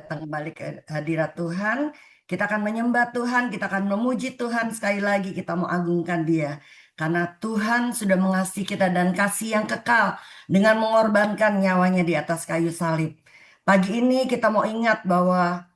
datang kembali ke hadirat Tuhan. Kita akan menyembah Tuhan, kita akan memuji Tuhan sekali lagi, kita mau agungkan Dia. Karena Tuhan sudah mengasihi kita dan kasih yang kekal dengan mengorbankan nyawanya di atas kayu salib. Pagi ini kita mau ingat bahwa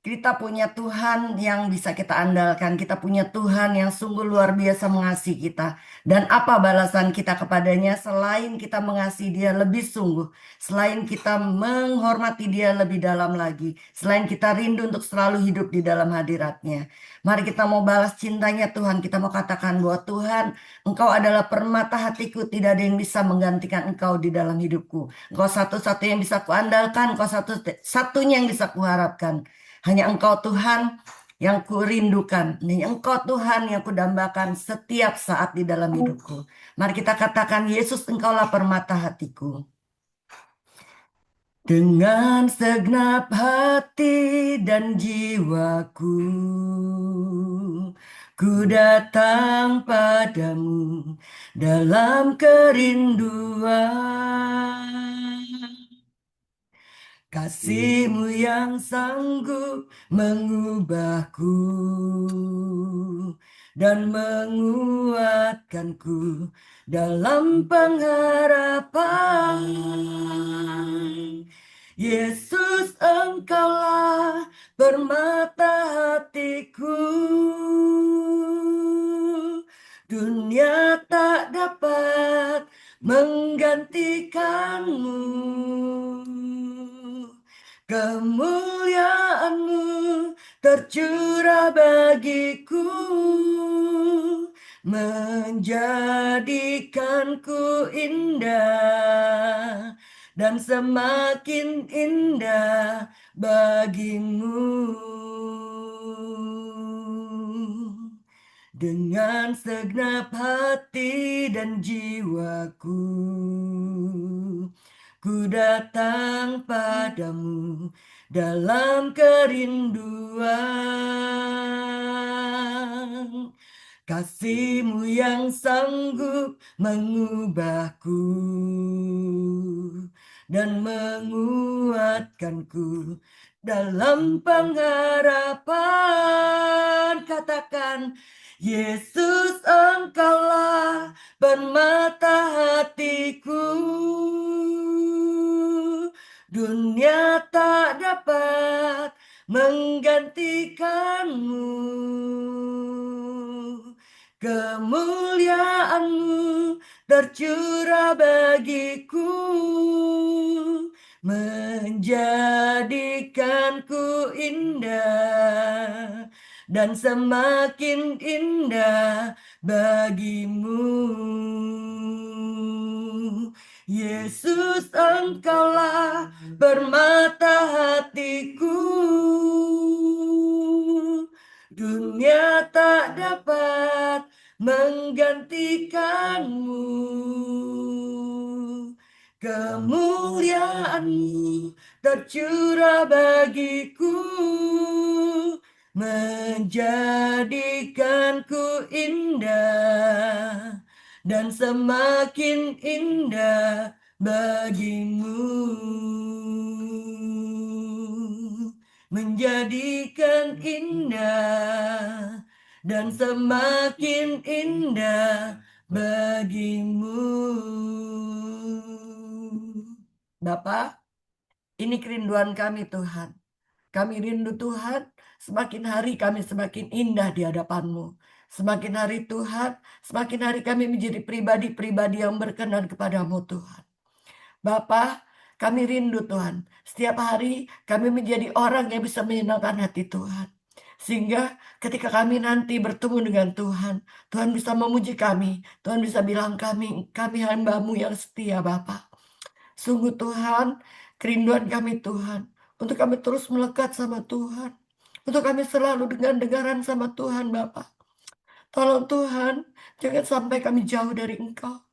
kita punya Tuhan yang bisa kita andalkan. Kita punya Tuhan yang sungguh luar biasa mengasihi kita. Dan apa balasan kita kepadanya selain kita mengasihi dia lebih sungguh. Selain kita menghormati dia lebih dalam lagi. Selain kita rindu untuk selalu hidup di dalam hadiratnya. Mari kita mau balas cintanya Tuhan. Kita mau katakan bahwa Tuhan, Engkau adalah permata hatiku. Tidak ada yang bisa menggantikan Engkau di dalam hidupku. Engkau satu-satunya yang bisa kuandalkan. Engkau satu-satunya yang bisa kuharapkan. Hanya Engkau Tuhan yang kurindukan. Hanya Engkau Tuhan yang kudambakan setiap saat di dalam hidupku. Mari kita katakan, Yesus Engkaulah permata hatiku. Dengan segenap hati dan jiwaku, ku datang padamu dalam kerinduan. Kasih-Mu yang sanggup mengubahku dan menguatkanku dalam pengharapan. Yesus, Engkaulah permata hatiku. Dunia tak dapat menggantikanmu. Kemuliaan-Mu tercurah bagiku, menjadikanku indah dan semakin indah bagimu. Dengan segenap hati dan jiwaku, ku datang padamu dalam kerinduan. Kasih-Mu yang sanggup mengubahku dan menguatkanku dalam pengharapan. Katakan, Yesus, Engkaulah permata hatiku. Dunia tak dapat menggantikanmu. Kemuliaan-Mu tercurah bagiku, menjadikanku indah dan semakin indah bagimu. Yesus, Engkaulah permata hatiku. Dunia tak dapat menggantikanmu. Kemuliaan-Mu tercurah bagiku, menjadikanku indah dan semakin indah bagimu. Menjadikan indah dan semakin indah bagimu. Bapa, ini kerinduan kami Tuhan. Kami rindu Tuhan, semakin hari kami semakin indah di hadapan-Mu. Semakin hari Tuhan, semakin hari kami menjadi pribadi-pribadi yang berkenan kepadamu Tuhan. Bapa, kami rindu Tuhan. Setiap hari kami menjadi orang yang bisa menyenangkan hati Tuhan. Sehingga ketika kami nanti bertemu dengan Tuhan, Tuhan bisa memuji kami. Tuhan bisa bilang kami hamba-Mu yang setia Bapa. Sungguh Tuhan, kerinduan kami Tuhan, untuk kami terus melekat sama Tuhan. Untuk kami selalu dengar-dengaran sama Tuhan Bapa. Tolong Tuhan, jangan sampai kami jauh dari Engkau.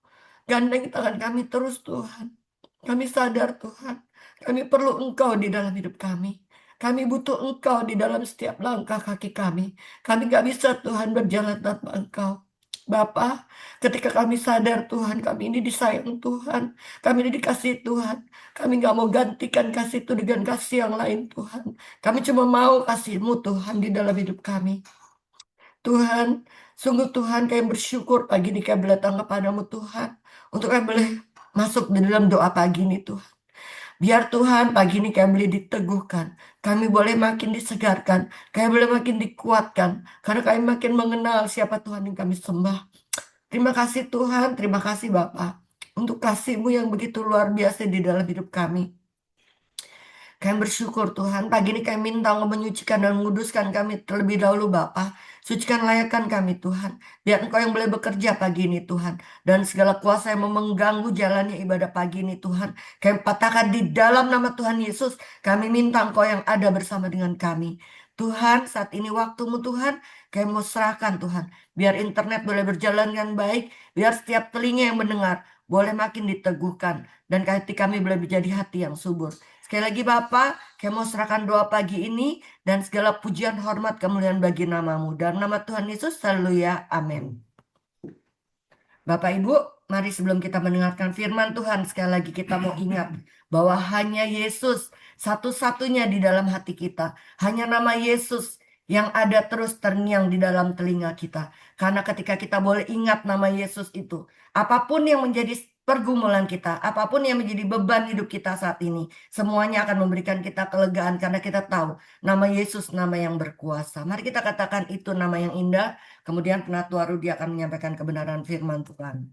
Gandeng tangan kami terus Tuhan. Kami sadar Tuhan, kami perlu Engkau di dalam hidup kami. Kami butuh Engkau di dalam setiap langkah kaki kami. Kami gak bisa Tuhan berjalan tanpa Engkau. Bapa, ketika kami sadar Tuhan, kami ini disayang Tuhan, kami ini dikasih Tuhan. Kami nggak mau gantikan kasih itu dengan kasih yang lain Tuhan. Kami cuma mau kasih-Mu Tuhan di dalam hidup kami. Tuhan, sungguh Tuhan kami bersyukur pagi ini kami datang kepadamu Tuhan. Untuk kami boleh masuk di dalam doa pagi ini Tuhan. Biar Tuhan pagi ini kami boleh diteguhkan. Kami boleh makin disegarkan. Kami boleh makin dikuatkan. Karena kami makin mengenal siapa Tuhan yang kami sembah. Terima kasih Tuhan, terima kasih Bapak. Untuk kasih-Mu yang begitu luar biasa di dalam hidup kami. Kami bersyukur Tuhan, pagi ini kami minta Engkau menyucikan dan menguduskan kami terlebih dahulu Bapa. Sucikan layakan kami Tuhan. Biar Engkau yang boleh bekerja pagi ini Tuhan. Dan segala kuasa yang mau mengganggu jalannya ibadah pagi ini Tuhan. Kami patahkan di dalam nama Tuhan Yesus. Kami minta Engkau yang ada bersama dengan kami. Tuhan, saat ini waktu-Mu Tuhan, kami mau serahkan Tuhan. Biar internet boleh berjalan dengan baik. Biar setiap telinga yang mendengar boleh makin diteguhkan. Dan hati kami boleh menjadi hati yang subur. Sekali lagi Bapak, kami mau serahkan doa pagi ini dan segala pujian hormat kemuliaan bagi namamu. Dan nama Tuhan Yesus, haleluya, amin. Bapak Ibu, mari sebelum kita mendengarkan firman Tuhan, sekali lagi kita mau ingat bahwa hanya Yesus satu-satunya di dalam hati kita. Hanya nama Yesus yang ada terus terngiang di dalam telinga kita. Karena ketika kita boleh ingat nama Yesus itu, apapun yang menjadi pergumulan kita, apapun yang menjadi beban hidup kita saat ini, semuanya akan memberikan kita kelegaan karena kita tahu nama Yesus nama yang berkuasa. Mari kita katakan itu nama yang indah. Kemudian penatua Rudi akan menyampaikan kebenaran firman Tuhan.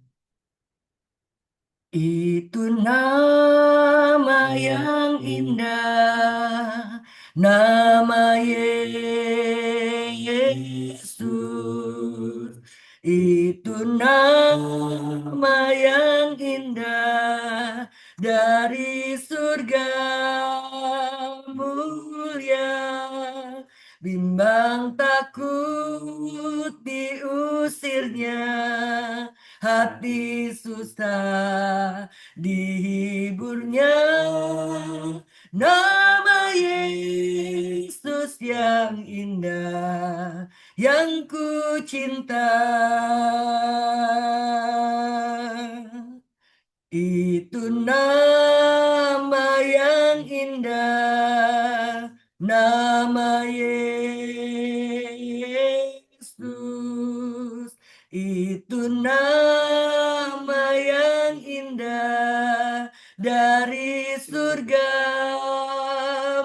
Itu nama yang indah, nama Yesus. Itu nama yang indah dari surga mulia. Bimbang takut diusirnya, hati susah dihiburnya. Nama Yesus yang indah, yang ku cinta. Itu nama yang indah, nama Yesus. Itu nama yang indah dari surga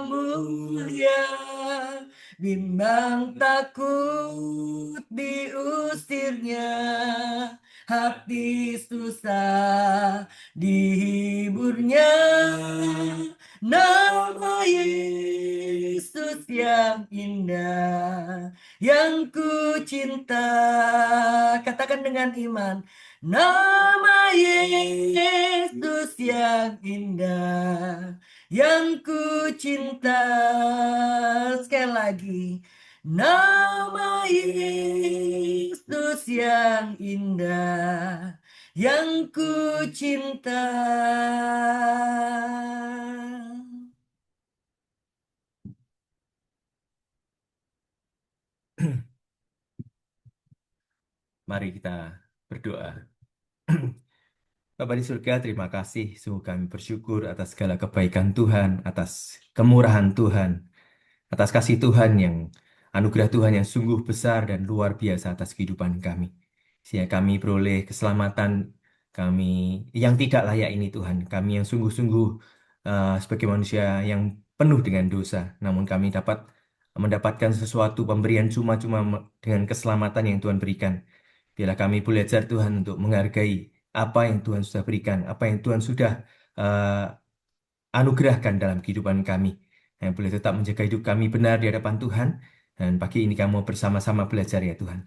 mulia. Bimbang takut diusirnya, hati susah dihiburnya. Nama Yesus yang indah, yang ku cinta. Katakan dengan iman. Nama Yesus yang indah, yang ku cinta. Sekali lagi. Nama Yesus yang indah, yang ku cinta. Mari kita berdoa. Bapa di surga, terima kasih. Sungguh kami bersyukur atas segala kebaikan Tuhan, atas kemurahan Tuhan, atas kasih Tuhan yang anugerah Tuhan yang sungguh besar dan luar biasa atas kehidupan kami. Sehingga kami beroleh keselamatan kami yang tidak layak ini Tuhan. Kami yang sungguh-sungguh sebagai manusia yang penuh dengan dosa. Namun kami dapat mendapatkan sesuatu pemberian cuma-cuma dengan keselamatan yang Tuhan berikan. Biarlah kami belajar Tuhan untuk menghargai apa yang Tuhan sudah berikan, apa yang Tuhan sudah eh, anugerahkan dalam kehidupan kami. Yang boleh tetap menjaga hidup kami benar di hadapan Tuhan. Dan pagi ini kami mau bersama-sama belajar ya Tuhan.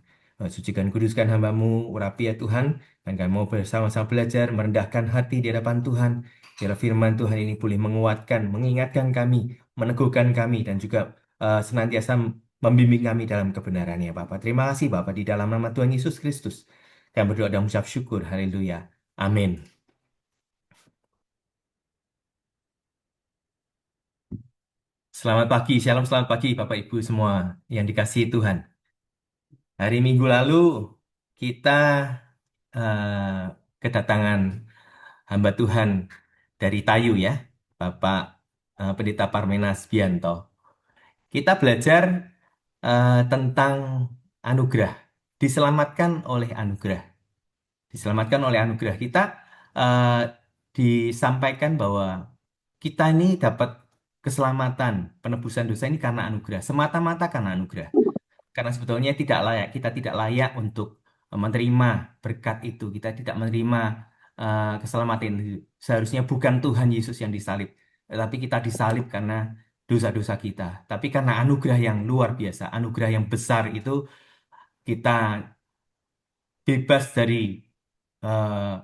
Sucikan kuduskan hamba-Mu, urapi ya Tuhan. Dan kami mau bersama-sama belajar merendahkan hati di hadapan Tuhan. Biar firman Tuhan ini boleh menguatkan, mengingatkan kami, meneguhkan kami, dan juga senantiasa membimbing kami dalam kebenarannya Bapak. Terima kasih Bapak di dalam nama Tuhan Yesus Kristus. Kami berdoa dan mengucap syukur. Haleluya. Amin. Selamat pagi, selamat pagi Bapak Ibu semua yang dikasihi Tuhan. Hari Minggu lalu kita kedatangan hamba Tuhan dari Tayu ya, Bapak Pendeta Parmenas Bianto. Kita belajar tentang anugerah, diselamatkan oleh anugerah. Diselamatkan oleh anugerah. Kita eh, disampaikan bahwa kita ini dapat keselamatan, penebusan dosa ini karena anugerah, semata-mata karena anugerah. Karena sebetulnya tidak layak, kita tidak layak untuk menerima berkat itu. Kita tidak menerima keselamatan itu. Seharusnya bukan Tuhan Yesus yang disalib, tetapi kita disalib karena dosa-dosa kita. Tapi karena anugerah yang luar biasa, anugerah yang besar itu, kita bebas dari eh,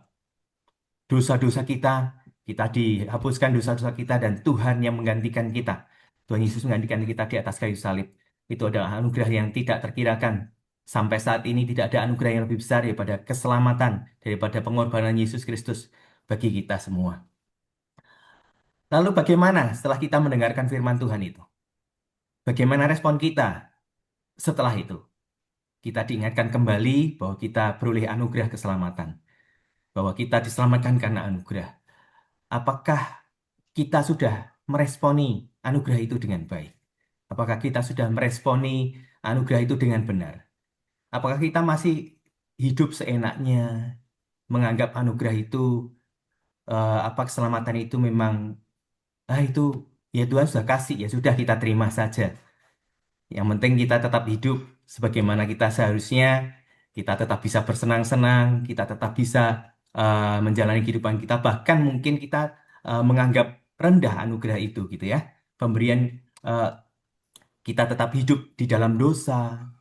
dosa-dosa kita, kita dihapuskan dosa-dosa kita dan Tuhan yang menggantikan kita. Tuhan Yesus menggantikan kita di atas kayu salib. Itu adalah anugerah yang tidak terkirakan. Sampai saat ini tidak ada anugerah yang lebih besar daripada keselamatan, daripada pengorbanan Yesus Kristus bagi kita semua. Lalu bagaimana setelah kita mendengarkan firman Tuhan itu? Bagaimana respon kita setelah itu? Kita diingatkan kembali bahwa kita beroleh anugerah keselamatan, bahwa kita diselamatkan karena anugerah. Apakah kita sudah meresponi anugerah itu dengan baik? Apakah kita sudah meresponi anugerah itu dengan benar? Apakah kita masih hidup seenaknya, menganggap anugerah itu, apa keselamatan itu memang, itu ya Tuhan sudah kasih, ya sudah kita terima saja. Yang penting kita tetap hidup sebagaimana kita seharusnya, kita tetap bisa bersenang-senang, kita tetap bisa menjalani kehidupan kita, bahkan mungkin kita menganggap rendah anugerah itu gitu ya. Pemberian eh, kita tetap hidup di dalam dosa,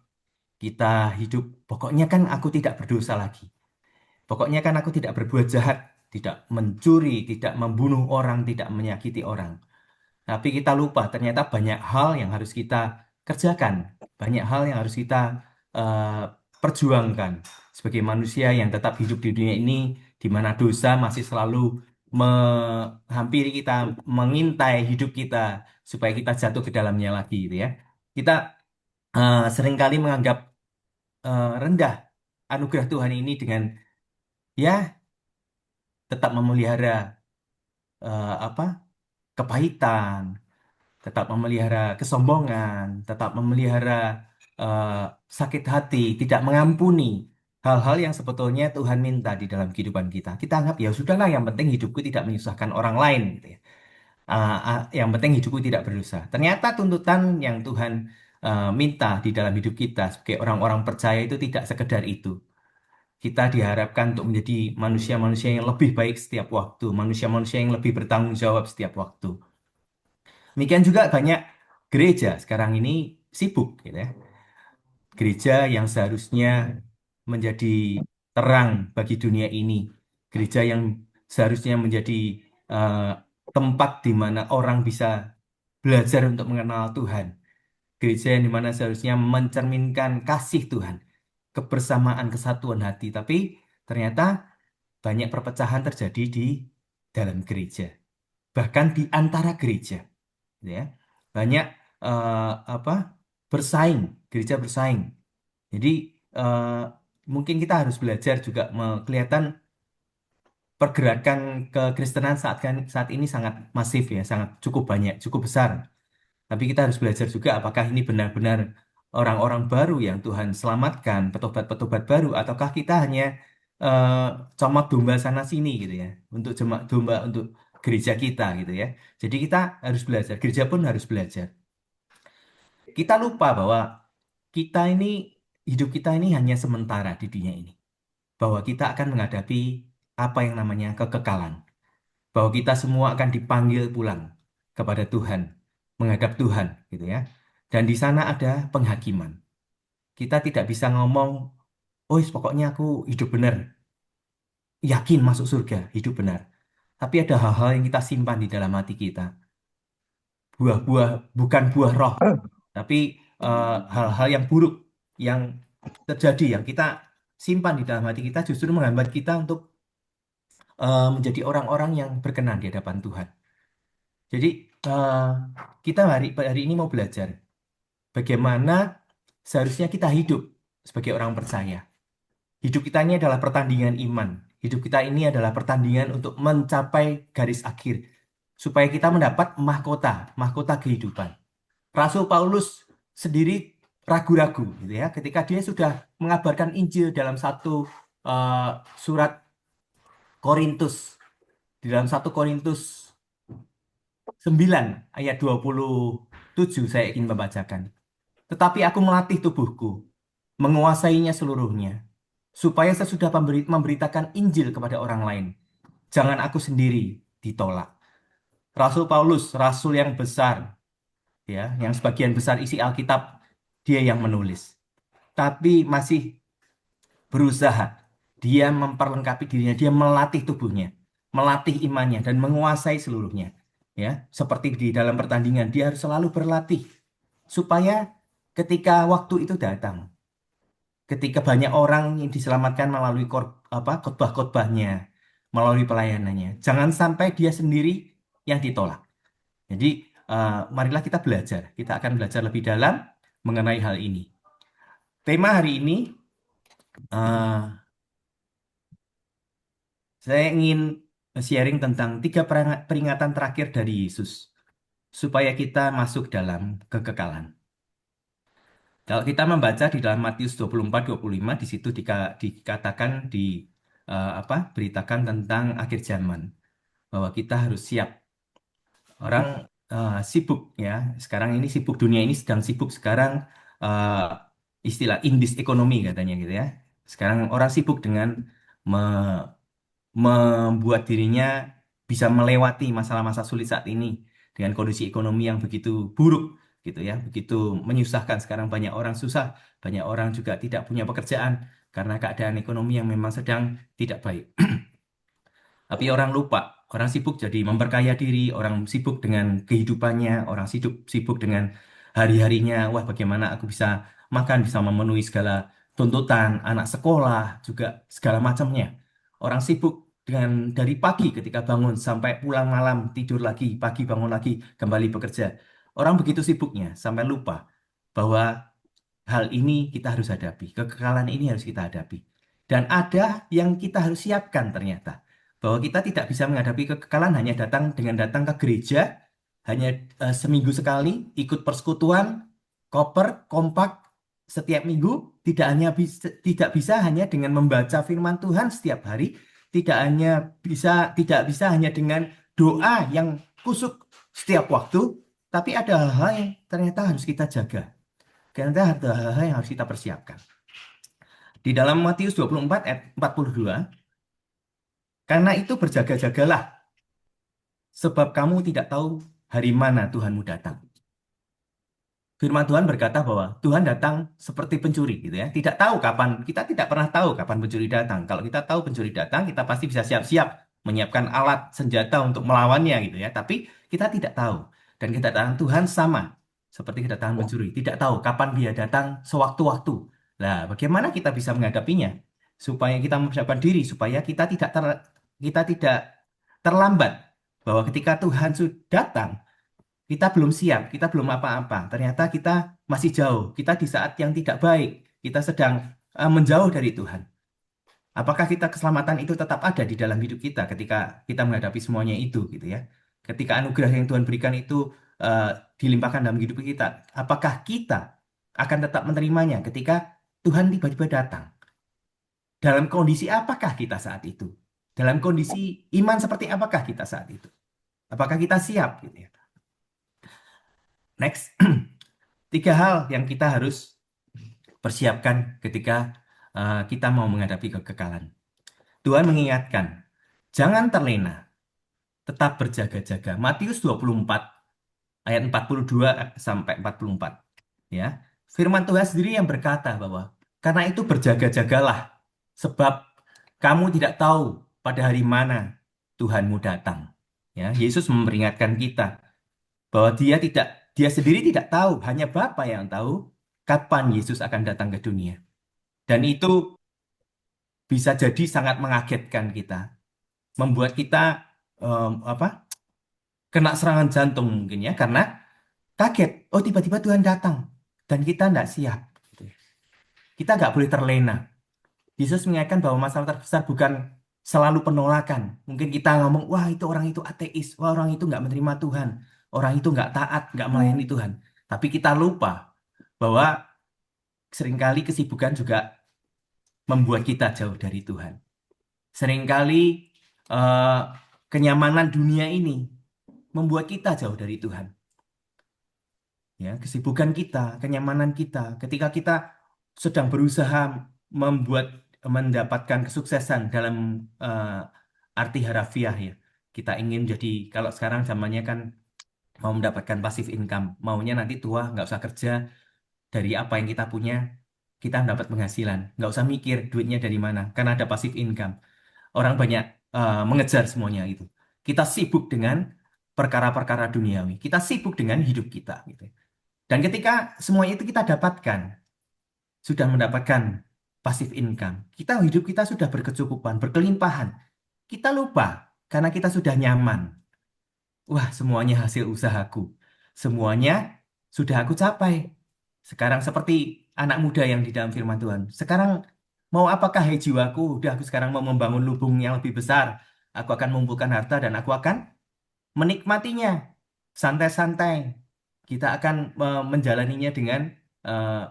kita hidup, pokoknya kan aku tidak berdosa lagi. Pokoknya kan aku tidak berbuat jahat, tidak mencuri, tidak membunuh orang, tidak menyakiti orang. Tapi kita lupa ternyata banyak hal yang harus kita kerjakan, banyak hal yang harus kita eh, perjuangkan sebagai manusia yang tetap hidup di dunia ini, di mana dosa masih selalu menghampiri kita, mengintai hidup kita supaya kita jatuh ke dalamnya lagi, gitu ya. Kita seringkali menganggap rendah anugerah Tuhan ini dengan ya tetap memelihara apa kepahitan, tetap memelihara kesombongan, tetap memelihara eh, sakit hati, tidak mengampuni hal-hal yang sebetulnya Tuhan minta di dalam kehidupan kita. Kita anggap ya sudahlah, yang penting hidupku tidak menyusahkan orang lain, gitu ya. Yang penting hidupku tidak berdosa. Ternyata tuntutan yang Tuhan minta di dalam hidup kita sebagai orang-orang percaya itu tidak sekedar itu. Kita diharapkan untuk menjadi manusia-manusia yang lebih baik setiap waktu, manusia-manusia yang lebih bertanggung jawab setiap waktu. Demikian juga banyak gereja sekarang ini sibuk, gitu ya. Gereja yang seharusnya menjadi terang bagi dunia ini, gereja yang seharusnya menjadi eh, tempat di mana orang bisa belajar untuk mengenal Tuhan, gereja yang di mana seharusnya mencerminkan kasih Tuhan, kebersamaan, kesatuan hati. Tapi ternyata banyak perpecahan terjadi di dalam gereja, bahkan di antara gereja, gitu ya. Banyak apa bersaing, gereja bersaing. Jadi eh, mungkin kita harus belajar juga kelihatan pergerakan kekristenan saat ini sangat masif ya, sangat cukup banyak, cukup besar. Tapi kita harus belajar juga apakah ini benar-benar orang-orang baru yang Tuhan selamatkan, petobat-petobat baru, ataukah kita hanya eh, comot domba sana sini gitu ya, untuk jemaat domba untuk gereja kita gitu ya. Jadi kita harus belajar, gereja pun harus belajar. Kita lupa bahwa kita ini, hidup kita ini hanya sementara di dunia ini. Bahwa kita akan menghadapi apa yang namanya kekekalan. Bahwa kita semua akan dipanggil pulang kepada Tuhan, menghadap Tuhan gitu ya. Dan di sana ada penghakiman. Kita tidak bisa ngomong, oh pokoknya aku hidup benar, yakin masuk surga, hidup benar. Tapi ada hal-hal yang kita simpan di dalam hati kita. Buah-buah, bukan buah roh, tapi hal-hal yang buruk yang terjadi, yang kita simpan di dalam hati kita justru menghambat kita untuk menjadi orang-orang yang berkenan di hadapan Tuhan. Jadi eh, kita hari ini mau belajar bagaimana seharusnya kita hidup sebagai orang percaya. Hidup kita ini adalah pertandingan iman. Hidup kita ini adalah pertandingan untuk mencapai garis akhir. Supaya kita mendapat mahkota, mahkota kehidupan. Rasul Paulus sendiri ragu-ragu gitu ya, ketika dia sudah mengabarkan Injil dalam satu surat Korintus, di dalam 1 Korintus 9 ayat 27 saya ingin membacakan. Tetapi aku melatih tubuhku, menguasainya seluruhnya, supaya sesudah memberitakan Injil kepada orang lain, jangan aku sendiri ditolak. Rasul Paulus, rasul yang besar, ya, yang sebagian besar isi Alkitab dia yang menulis, tapi masih berusaha. Dia memperlengkapi dirinya, dia melatih tubuhnya, melatih imannya dan menguasai seluruhnya. Ya, seperti di dalam pertandingan, dia harus selalu berlatih supaya ketika waktu itu datang, ketika banyak orang yang diselamatkan melalui khotbah-khotbahnya, melalui pelayanannya, jangan sampai dia sendiri yang ditolak. Jadi, marilah kita belajar. Kita akan belajar lebih dalam mengenai hal ini. Tema hari ini, eh, saya ingin sharing tentang 3 peringatan terakhir dari Yesus, supaya kita masuk dalam kekekalan. Kalau kita membaca di dalam Matius 24-25, di situ dikatakan beritakan tentang akhir zaman, bahwa kita harus siap. Orang sibuk ya, sekarang ini sibuk, dunia ini sedang sibuk sekarang, eh, istilah indis ekonomi katanya gitu ya. Sekarang orang sibuk dengan membuat dirinya bisa melewati masa-masa sulit saat ini dengan kondisi ekonomi yang begitu buruk gitu ya, begitu menyusahkan. Sekarang banyak orang susah, banyak orang juga tidak punya pekerjaan karena keadaan ekonomi yang memang sedang tidak baik. Tapi orang lupa, orang sibuk jadi memperkaya diri, orang sibuk dengan kehidupannya, orang sibuk dengan hari-harinya. Wah, bagaimana aku bisa makan, bisa memenuhi segala tuntutan anak sekolah, juga segala macamnya. Orang sibuk dengan dari pagi ketika bangun sampai pulang malam, tidur lagi, pagi bangun lagi, kembali bekerja. Orang begitu sibuknya sampai lupa bahwa hal ini kita harus hadapi, kekekalan ini harus kita hadapi. Dan ada yang kita harus siapkan ternyata. Bahwa kita tidak bisa menghadapi kekekalan hanya datang ke gereja, hanya seminggu sekali, ikut persekutuan, koper, kompak, setiap minggu, tidak bisa hanya dengan membaca firman Tuhan setiap hari, tidak bisa hanya dengan doa yang kusuk setiap waktu, tapi ada hal-hal yang ternyata harus kita jaga. Karena ada hal-hal yang harus kita persiapkan. Di dalam Matius 24 ayat 42, karena itu berjaga-jagalah, sebab kamu tidak tahu hari mana Tuhanmu datang. Firman Tuhan berkata bahwa Tuhan datang seperti pencuri gitu ya. Tidak tahu kapan, kita tidak pernah tahu kapan pencuri datang. Kalau kita tahu pencuri datang, kita pasti bisa siap-siap menyiapkan alat senjata untuk melawannya gitu ya. Tapi kita tidak tahu. Dan kedatangan Tuhan sama seperti kedatangan pencuri. Tidak tahu kapan dia datang sewaktu-waktu. Nah, bagaimana kita bisa menghadapinya? Supaya kita mempersiapkan diri, supaya kita tidak terlambat. Bahwa ketika Tuhan sudah datang, kita belum siap, kita belum apa-apa. Ternyata kita masih jauh. Kita di saat yang tidak baik. Kita sedang menjauh dari Tuhan. Apakah keselamatan itu tetap ada di dalam hidup kita ketika kita menghadapi semuanya itu gitu ya. Ketika anugerah yang Tuhan berikan itu eh, dilimpahkan dalam hidup kita, apakah kita akan tetap menerimanya ketika Tuhan tiba-tiba datang? Dalam kondisi apakah kita saat itu? Dalam kondisi iman seperti apakah kita saat itu? Apakah kita siap gitu ya? Next, 3 hal yang kita harus persiapkan ketika kita mau menghadapi kekekalan. Tuhan mengingatkan, jangan terlena, tetap berjaga-jaga. Matius 24 ayat 42 sampai 44. Ya. Firman Tuhan sendiri yang berkata bahwa karena itu berjaga-jagalah, sebab kamu tidak tahu pada hari mana Tuhanmu datang. Ya, Yesus memperingatkan kita bahwa dia sendiri tidak tahu, hanya Bapa yang tahu kapan Yesus akan datang ke dunia. Dan itu bisa jadi sangat mengagetkan kita, membuat kita apa? Kena serangan jantung mungkin ya, karena kaget. Oh, tiba-tiba Tuhan datang dan kita tidak siap. Kita nggak boleh terlena. Yesus mengingatkan bahwa masalah terbesar bukan selalu penolakan. Mungkin kita ngomong, wah itu orang itu ateis, wah orang itu nggak menerima Tuhan, orang itu nggak taat, nggak melayani Tuhan. Tapi kita lupa bahwa seringkali kesibukan juga membuat kita jauh dari Tuhan. Seringkali eh, kenyamanan dunia ini membuat kita jauh dari Tuhan. Ya, kesibukan kita, kenyamanan kita, ketika kita sedang berusaha membuat mendapatkan kesuksesan dalam arti harafiah ya. Kita ingin jadi kalau sekarang zamannya kan mau mendapatkan passive income, maunya nanti tua nggak usah kerja dari apa yang kita punya, kita mendapat penghasilan, nggak usah mikir duitnya dari mana, karena ada passive income. Orang banyak mengejar semuanya itu. Kita sibuk dengan perkara-perkara duniawi, kita sibuk dengan hidup kita gitu. Dan ketika semua itu kita dapatkan, sudah mendapatkan passive income, hidup kita sudah berkecukupan, berkelimpahan. Kita lupa karena kita sudah nyaman. Wah, semuanya hasil usahaku. Semuanya sudah aku capai. Sekarang seperti anak muda yang di dalam firman Tuhan. Sekarang mau apakah hai jiwaku? Udah aku sekarang mau membangun lubung yang lebih besar. Aku akan mengumpulkan harta dan aku akan menikmatinya. Santai-santai. Kita akan menjalaninya dengan eh,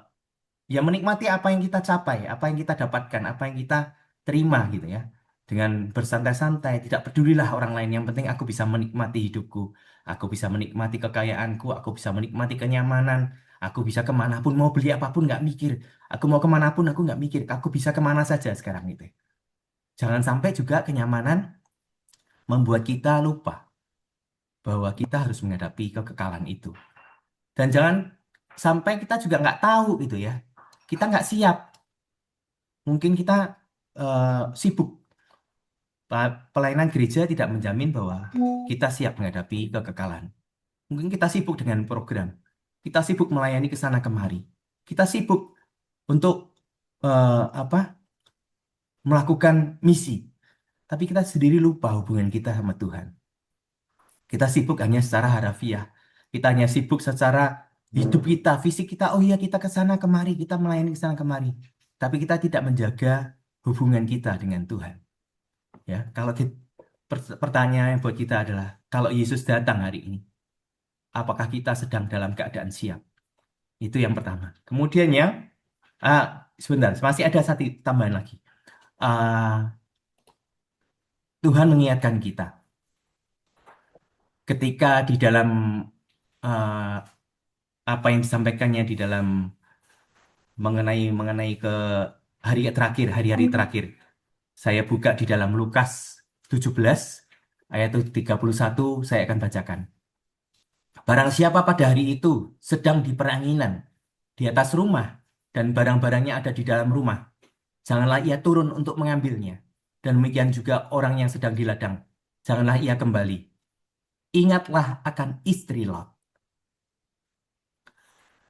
ya menikmati apa yang kita capai, apa yang kita dapatkan, apa yang kita terima gitu ya. Dengan bersantai-santai, tidak pedulilah orang lain. Yang penting aku bisa menikmati hidupku, aku bisa menikmati kekayaanku, aku bisa menikmati kenyamanan, aku bisa kemanapun mau beli apapun nggak mikir. Aku mau kemanapun aku nggak mikir, aku bisa kemana saja sekarang itu. Jangan sampai juga kenyamanan membuat kita lupa bahwa kita harus menghadapi kekekalan itu. Dan jangan sampai kita juga nggak tahu gitu ya. Kita nggak siap. Mungkin kita sibuk. Pelayanan gereja tidak menjamin bahwa kita siap menghadapi kekekalan. Mungkin kita sibuk dengan program. Kita sibuk melayani ke sana kemari. Kita sibuk untuk apa? Melakukan misi. Tapi kita sendiri lupa hubungan kita sama Tuhan. Kita sibuk hanya secara harafiah. Kita hanya sibuk secara hidup kita, fisik kita. Oh iya, kita ke sana kemari, kita melayani ke sana kemari. Tapi kita tidak menjaga hubungan kita dengan Tuhan. Ya, kalau pertanyaan buat kita adalah, kalau Yesus datang hari ini, apakah kita sedang dalam keadaan siap? Itu yang pertama. Kemudian ya, sebentar, masih ada satu tambahan lagi. Ah, Tuhan mengingatkan kita, ketika di dalam ah, apa yang disampaikannya di dalam mengenai ke hari-hari terakhir. Saya buka di dalam Lukas 17 ayat 31, saya akan bacakan. Barang siapa pada hari itu sedang di peranginan di atas rumah dan barang-barangnya ada di dalam rumah, janganlah ia turun untuk mengambilnya. Dan demikian juga orang yang sedang di ladang, janganlah ia kembali. Ingatlah akan istri Lot.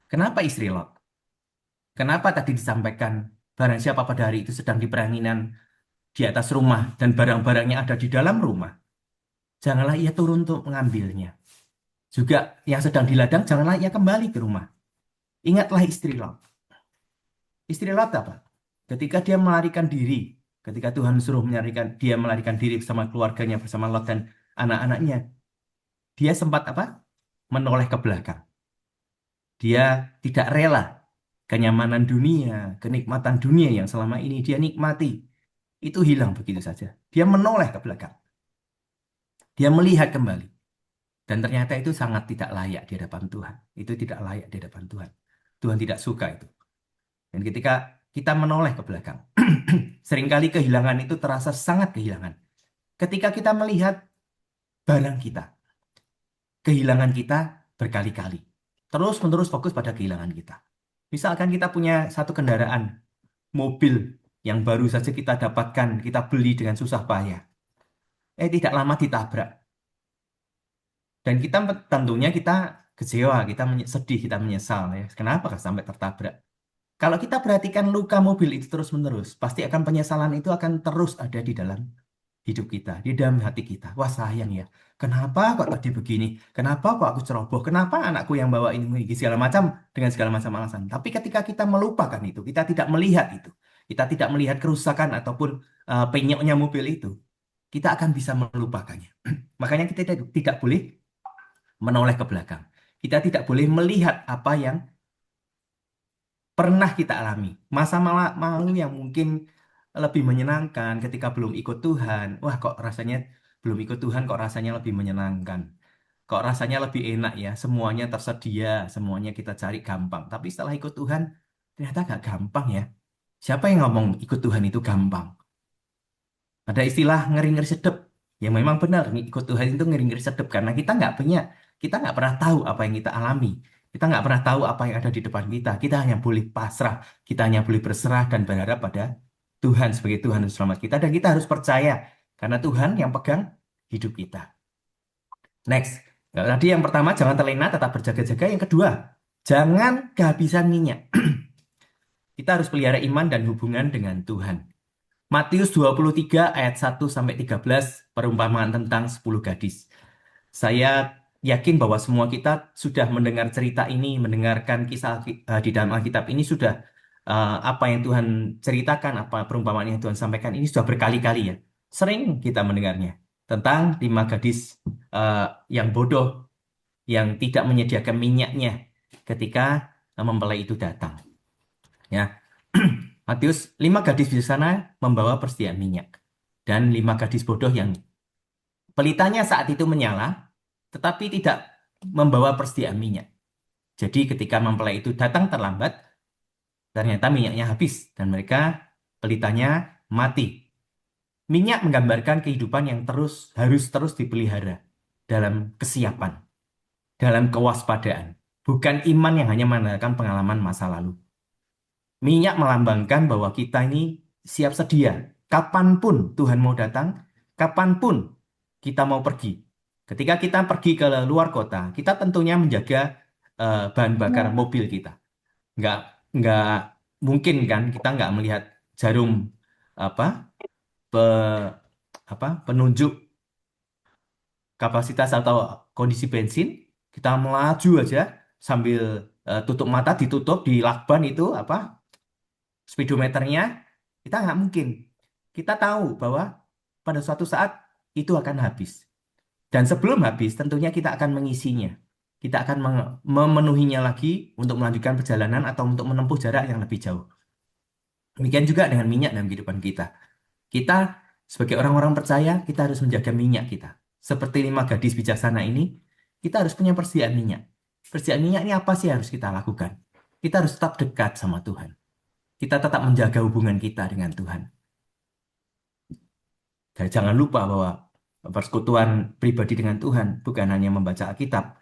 Kenapa istri Lot? Kenapa tadi disampaikan barang siapa pada hari itu sedang di peranginan di atas rumah dan barang-barangnya ada di dalam rumah, janganlah ia turun untuk mengambilnya. Juga yang sedang di ladang, janganlah ia kembali ke rumah. Ingatlah istri Lot. Istri Lot apa? Ketika dia melarikan diri, ketika Tuhan suruh dia melarikan diri bersama keluarganya, bersama Lot dan anak-anaknya, dia sempat apa? Menoleh ke belakang. Dia tidak rela kenyamanan dunia, kenikmatan dunia yang selama ini dia nikmati. Itu hilang begitu saja. Dia menoleh ke belakang. Dia melihat kembali. Dan ternyata itu sangat tidak layak di hadapan Tuhan. Itu tidak layak di hadapan Tuhan. Tuhan tidak suka itu. Dan ketika kita menoleh ke belakang, seringkali kehilangan itu terasa sangat kehilangan. Ketika kita melihat barang kita, kehilangan kita berkali-kali. Terus-menerus fokus pada kehilangan kita. Misalkan kita punya satu kendaraan, mobil yang baru saja kita dapatkan, kita beli dengan susah payah. Tidak lama ditabrak. Dan kita tentunya kita kecewa, kita sedih, kita menyesal ya. Kenapa sampai tertabrak? Kalau kita perhatikan luka mobil itu terus-menerus, pasti akan penyesalan itu akan terus ada di dalam hidup kita, di dalam hati kita. Wah sayang ya, kenapa kok tadi begini? Kenapa kok aku ceroboh? Kenapa anakku yang bawa ini segala macam dengan segala macam alasan? Tapi ketika kita melupakan itu, kita tidak melihat itu. kita tidak melihat kerusakan ataupun penyoknya mobil itu, kita akan bisa melupakannya. Makanya kita tidak boleh menoleh ke belakang. Kita tidak boleh melihat apa yang pernah kita alami. Masa malu yang mungkin lebih menyenangkan ketika belum ikut Tuhan. Wah, kok rasanya belum ikut Tuhan, kok rasanya lebih menyenangkan. Kok rasanya lebih enak ya, semuanya tersedia, semuanya kita cari gampang. Tapi setelah ikut Tuhan, ternyata gak gampang ya. Siapa yang ngomong ikut Tuhan itu gampang? Ada istilah ngeri-ngeri sedep. Ya memang benar, ikut Tuhan itu ngeri-ngeri sedep. Karena kita nggak pernah tahu apa yang kita alami. Kita nggak pernah tahu apa yang ada di depan kita. Kita hanya boleh pasrah, kita hanya boleh berserah dan berharap pada Tuhan sebagai Tuhan dan Selamat kita. Dan kita harus percaya, karena Tuhan yang pegang hidup kita. Next. Nah, tadi yang pertama, jangan terlena, tetap berjaga-jaga. Yang kedua, jangan kehabisan minyak. Kita harus pelihara iman dan hubungan dengan Tuhan. Matius 23 ayat 1-13 perumpamaan tentang 10 gadis. Saya yakin bahwa semua kita sudah mendengar cerita ini, mendengarkan kisah di dalam Alkitab ini sudah apa yang Tuhan ceritakan, apa perumpamaan yang Tuhan sampaikan ini sudah berkali-kali ya. Sering kita mendengarnya tentang 5 gadis yang bodoh yang tidak menyediakan minyaknya ketika mempelai itu datang. Ya, Matius, 5 gadis di sana membawa persediaan minyak. Dan 5 gadis bodoh yang pelitanya saat itu menyala, tetapi tidak membawa persediaan minyak. Jadi ketika mempelai itu datang terlambat, ternyata minyaknya habis dan mereka pelitanya mati. Minyak menggambarkan kehidupan yang harus terus dipelihara dalam kesiapan, dalam kewaspadaan. Bukan iman yang hanya mengandalkan pengalaman masa lalu. Minyak melambangkan bahwa kita ini siap sedia. Kapanpun Tuhan mau datang, kapanpun kita mau pergi. Ketika kita pergi ke luar kota, kita tentunya menjaga bahan bakar mobil kita. Nggak, nggak mungkin kan kita nggak melihat jarum apa, pe, penunjuk kapasitas atau kondisi bensin. Kita melaju aja sambil tutup mata, ditutup di lakban itu speedometernya, kita nggak mungkin. Kita tahu bahwa pada suatu saat itu akan habis. Dan sebelum habis, tentunya kita akan mengisinya. Kita akan memenuhinya lagi untuk melanjutkan perjalanan atau untuk menempuh jarak yang lebih jauh. Demikian juga dengan minyak dalam kehidupan kita. Kita sebagai orang-orang percaya, kita harus menjaga minyak kita. Seperti 5 gadis bijaksana ini, kita harus punya persediaan minyak. Persediaan minyak ini apa sih yang harus kita lakukan? Kita harus tetap dekat sama Tuhan. Kita tetap menjaga hubungan kita dengan Tuhan. Dan jangan lupa bahwa persekutuan pribadi dengan Tuhan bukan hanya membaca Alkitab,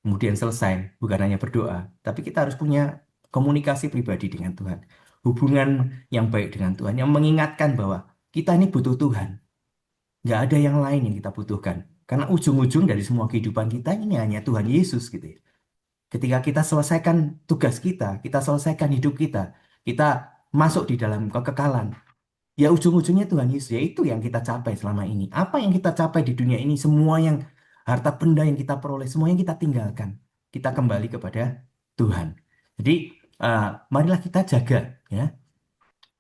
kemudian selesai, bukan hanya berdoa, tapi kita harus punya komunikasi pribadi dengan Tuhan. Hubungan yang baik dengan Tuhan, yang mengingatkan bahwa kita ini butuh Tuhan. Nggak ada yang lain yang kita butuhkan. Karena ujung-ujung dari semua kehidupan kita ini hanya Tuhan Yesus gitu ya. Ketika kita selesaikan tugas kita selesaikan hidup kita masuk di dalam kekekalan. Ya ujung-ujungnya Tuhan Yesus, ya itu yang kita capai selama ini. Apa yang kita capai di dunia ini, semua yang harta benda yang kita peroleh, semua yang kita tinggalkan. Kita kembali kepada Tuhan. Jadi, marilah kita jaga, ya.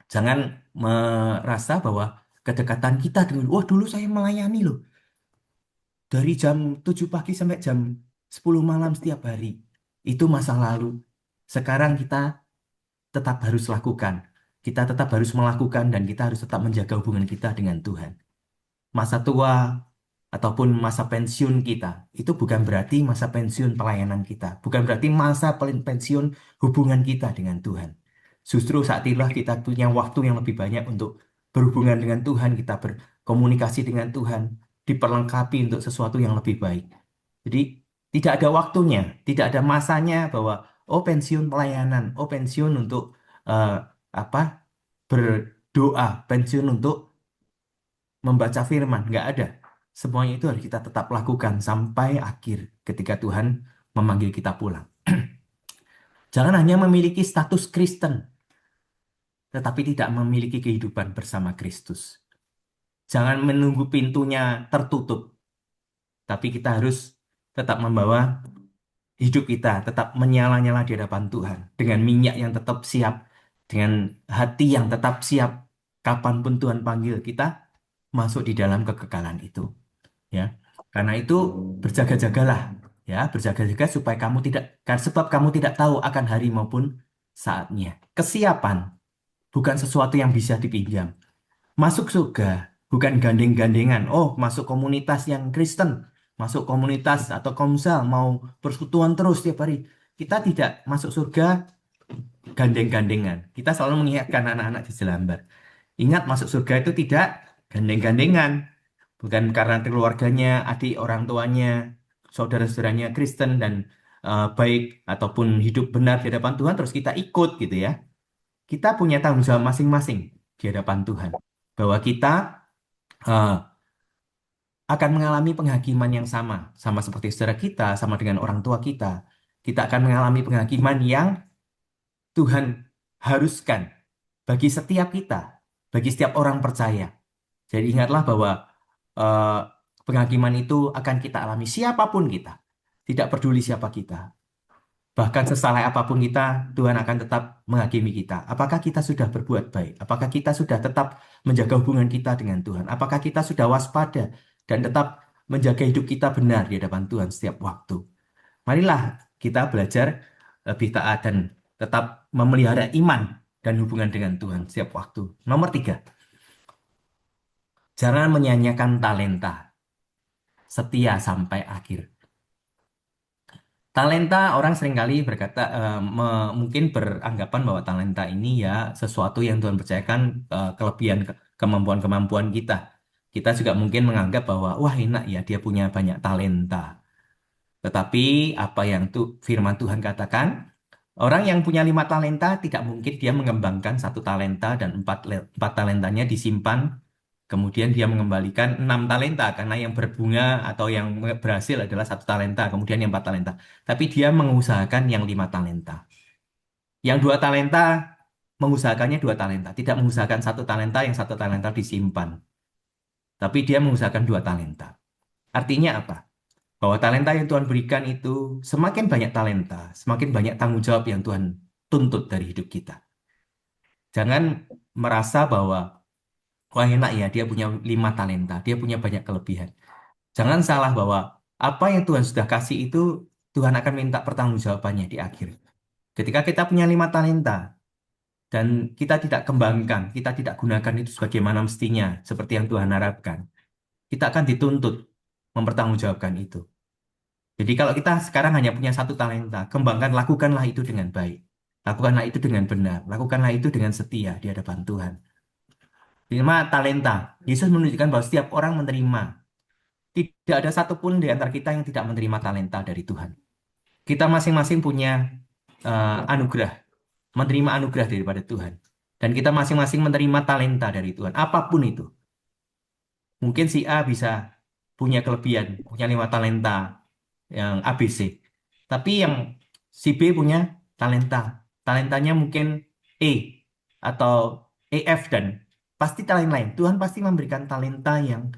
Jangan merasa bahwa kedekatan kita dengan, wah dulu saya melayani loh. Dari jam 7 pagi sampai jam 10 malam setiap hari. Itu masa lalu. Sekarang kita tetap harus lakukan. Kita tetap harus melakukan dan kita harus tetap menjaga hubungan kita dengan Tuhan. Masa tua ataupun masa pensiun kita, itu bukan berarti masa pensiun pelayanan kita. Bukan berarti masa pensiun hubungan kita dengan Tuhan. Justru saat itulah kita punya waktu yang lebih banyak untuk berhubungan dengan Tuhan, kita berkomunikasi dengan Tuhan, diperlengkapi untuk sesuatu yang lebih baik. Jadi tidak ada waktunya, tidak ada masanya bahwa oh pensiun pelayanan, oh pensiun untuk eh, apa berdoa, pensiun untuk membaca firman, nggak ada. Semuanya itu harus kita tetap lakukan sampai akhir ketika Tuhan memanggil kita pulang. Jangan hanya memiliki status Kristen, tetapi tidak memiliki kehidupan bersama Kristus. Jangan menunggu pintunya tertutup, tapi kita harus tetap membawa hidup kita tetap menyala-nyala di hadapan Tuhan dengan minyak yang tetap siap dengan hati yang tetap siap kapanpun Tuhan panggil kita masuk di dalam kekekalan itu, ya. Karena itu berjaga-jagalah, ya, berjaga-jaga supaya kamu tidak, karena sebab kamu tidak tahu akan hari maupun saatnya. Kesiapan bukan sesuatu yang bisa dipinjam. Masuk surga bukan gandeng-gandengan. Oh, masuk komunitas yang Kristen, masuk komunitas atau komsel, mau persekutuan terus tiap hari. Kita tidak masuk surga gandeng-gandengan. Kita selalu mengingatkan anak-anak di Jelambar. Ingat, masuk surga itu tidak gandeng-gandengan. Bukan karena keluarganya, adik orang tuanya, saudara-saudaranya Kristen dan baik ataupun hidup benar di hadapan Tuhan, terus kita ikut gitu ya. Kita punya tanggung jawab masing-masing di hadapan Tuhan. Bahwa kita eh, akan mengalami penghakiman yang sama. Sama seperti saudara kita, sama dengan orang tua kita. Kita akan mengalami penghakiman yang Tuhan haruskan bagi setiap kita, bagi setiap orang percaya. Jadi ingatlah bahwa eh, penghakiman itu akan kita alami siapapun kita. Tidak peduli siapa kita. Bahkan sesaleh apapun kita, Tuhan akan tetap menghakimi kita. Apakah kita sudah berbuat baik? Apakah kita sudah tetap menjaga hubungan kita dengan Tuhan? Apakah kita sudah waspada dan tetap menjaga hidup kita benar di hadapan Tuhan setiap waktu? Marilah kita belajar lebih taat dan tetap memelihara iman dan hubungan dengan Tuhan setiap waktu. Nomor tiga, jangan menyanyiakan talenta, setia sampai akhir. Talenta, orang seringkali berkata, mungkin beranggapan bahwa talenta ini ya sesuatu yang Tuhan percayakan, kelebihan, kemampuan-kemampuan kita. Kita juga mungkin menganggap bahwa wah enak ya dia punya banyak talenta. Tetapi apa yang tuh firman Tuhan katakan, orang yang punya 5 talenta tidak mungkin dia mengembangkan 1 talenta dan empat talentanya disimpan. Kemudian dia mengembalikan 6 talenta karena yang berbunga atau yang berhasil adalah 1 talenta, kemudian yang 4 talenta. Tapi dia mengusahakan yang 5 talenta. Yang 2 talenta mengusahakannya 2 talenta, tidak mengusahakan 1 talenta yang 1 talenta disimpan. Tapi dia mengusahakan 2 talenta. Artinya apa? Bahwa talenta yang Tuhan berikan itu semakin banyak talenta, semakin banyak tanggung jawab yang Tuhan tuntut dari hidup kita. Jangan merasa bahwa wah enak ya dia punya 5 talenta, dia punya banyak kelebihan. Jangan salah bahwa apa yang Tuhan sudah kasih itu Tuhan akan minta pertanggungjawabannya di akhir. Ketika kita punya 5 talenta dan kita tidak kembangkan, kita tidak gunakan itu sebagaimana mestinya, seperti yang Tuhan harapkan, kita akan dituntut mempertanggungjawabkan itu. Jadi kalau kita sekarang hanya punya 1 talenta, kembangkan, lakukanlah itu dengan baik. Lakukanlah itu dengan benar. Lakukanlah itu dengan setia di hadapan Tuhan. 5 talenta. Yesus menunjukkan bahwa setiap orang menerima. Tidak ada satupun di antara kita yang tidak menerima talenta dari Tuhan. Kita masing-masing punya anugerah, menerima anugerah daripada Tuhan. Dan kita masing-masing menerima talenta dari Tuhan, apapun itu. Mungkin si A bisa punya kelebihan, punya 5 talenta yang ABC. Tapi yang si B punya talenta. Talentanya mungkin E atau EF dan pasti lain-lain. Tuhan pasti memberikan talenta yang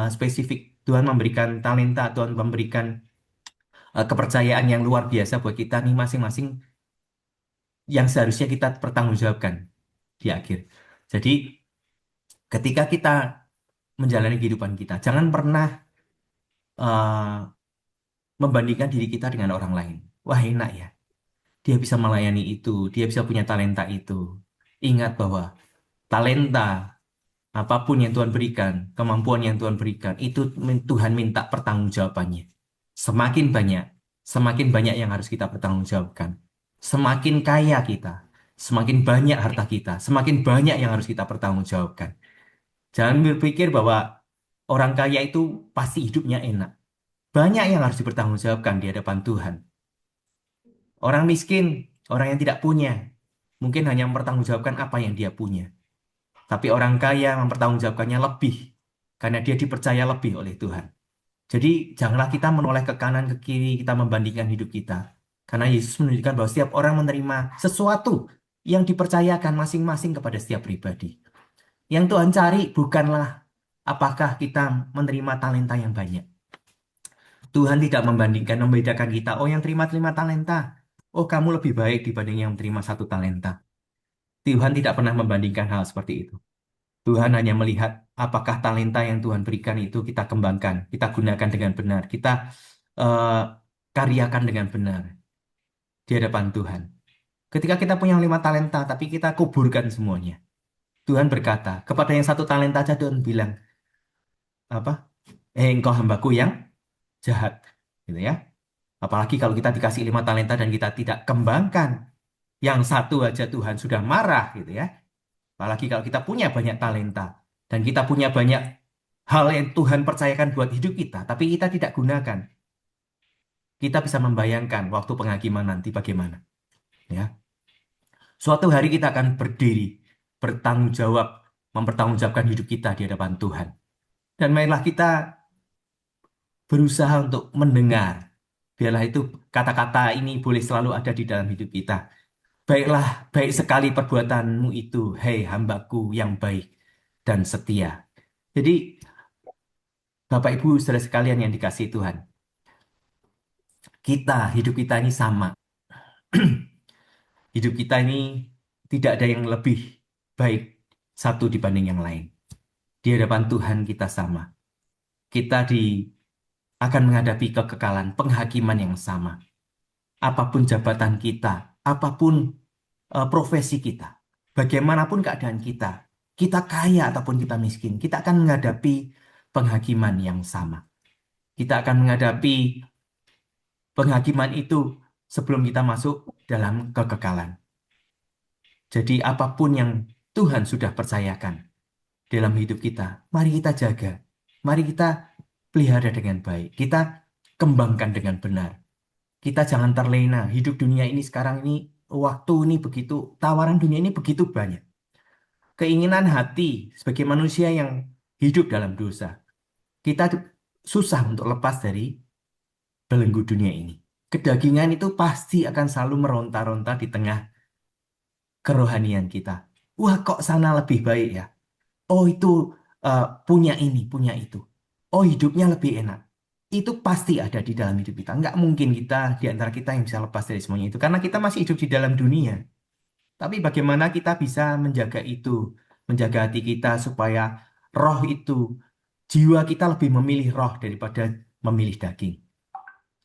spesifik. Tuhan memberikan talenta, Tuhan memberikan kepercayaan yang luar biasa buat kita nih masing-masing yang seharusnya kita pertanggungjawabkan di akhir. Jadi ketika kita menjalani kehidupan kita, jangan pernah membandingkan diri kita dengan orang lain. Wah enak ya, dia bisa melayani itu, dia bisa punya talenta itu. Ingat bahwa talenta apapun yang Tuhan berikan, kemampuan yang Tuhan berikan, itu Tuhan minta pertanggungjawabannya. Semakin banyak yang harus kita pertanggungjawabkan. Semakin kaya kita, semakin banyak harta kita, semakin banyak yang harus kita pertanggungjawabkan. Jangan berpikir bahwa orang kaya itu pasti hidupnya enak. Banyak yang harus dipertanggungjawabkan di hadapan Tuhan. Orang miskin, orang yang tidak punya, mungkin hanya mempertanggungjawabkan apa yang dia punya. Tapi orang kaya mempertanggungjawabkannya lebih, karena dia dipercaya lebih oleh Tuhan. Jadi janganlah kita menoleh ke kanan ke kiri, kita membandingkan hidup kita. Karena Yesus menunjukkan bahwa setiap orang menerima sesuatu yang dipercayakan masing-masing kepada setiap pribadi. Yang Tuhan cari bukanlah apakah kita menerima talenta yang banyak. Tuhan tidak membandingkan, membedakan kita. Oh yang terima 5 talenta. Oh kamu lebih baik dibanding yang terima 1 talenta. Tuhan tidak pernah membandingkan hal seperti itu. Tuhan hanya melihat apakah talenta yang Tuhan berikan itu kita kembangkan, kita gunakan dengan benar, kita eh, karyakan dengan benar di hadapan Tuhan. Ketika kita punya 5 talenta, tapi kita kuburkan semuanya. Tuhan berkata, kepada yang 1 talenta aja Tuhan bilang, apa? Engkau hambaku yang jahat. Gitu ya. Apalagi kalau kita dikasih 5 talenta dan kita tidak kembangkan. Yang 1 aja Tuhan sudah marah gitu ya. Apalagi kalau kita punya banyak talenta. Dan kita punya banyak hal yang Tuhan percayakan buat hidup kita. Tapi kita tidak gunakan. Kita bisa membayangkan waktu penghakiman nanti bagaimana. Ya. Suatu hari kita akan berdiri, bertanggung jawab, mempertanggungjawabkan hidup kita di hadapan Tuhan. Dan marilah kita berusaha untuk mendengar. Biarlah itu kata-kata ini boleh selalu ada di dalam hidup kita. Baiklah, baik sekali perbuatanmu itu, hei hambaku yang baik dan setia. Jadi, Bapak Ibu saudara sekalian yang dikasihi Tuhan, hidup kita ini sama. Hidup kita ini tidak ada yang lebih baik satu dibanding yang lain. Di hadapan Tuhan kita sama. Kita akan menghadapi kekekalan penghakiman yang sama. Apapun jabatan kita, apapun profesi kita, bagaimanapun keadaan kita, kita kaya ataupun kita miskin, kita akan menghadapi penghakiman yang sama. Kita akan menghadapi penghakiman itu sebelum kita masuk dalam kekekalan. Jadi apapun yang Tuhan sudah percayakan dalam hidup kita, mari kita jaga, mari kita pelihara dengan baik, kita kembangkan dengan benar. Kita jangan terlena. Hidup dunia ini sekarang ini, waktu ini begitu, tawaran dunia ini begitu banyak. Keinginan hati sebagai manusia yang hidup dalam dosa. Kita susah untuk lepas dari belenggu dunia ini. Kedagingan itu pasti akan selalu meronta-ronta di tengah kerohanian kita. Wah, kok sana lebih baik ya? Oh, itu punya ini, punya itu. Oh, hidupnya lebih enak. Itu pasti ada di dalam hidup kita. Nggak mungkin kita, di antara kita yang bisa lepas dari semuanya itu. Karena kita masih hidup di dalam dunia. Tapi bagaimana kita bisa menjaga itu, menjaga hati kita supaya roh itu, jiwa kita lebih memilih roh daripada memilih daging.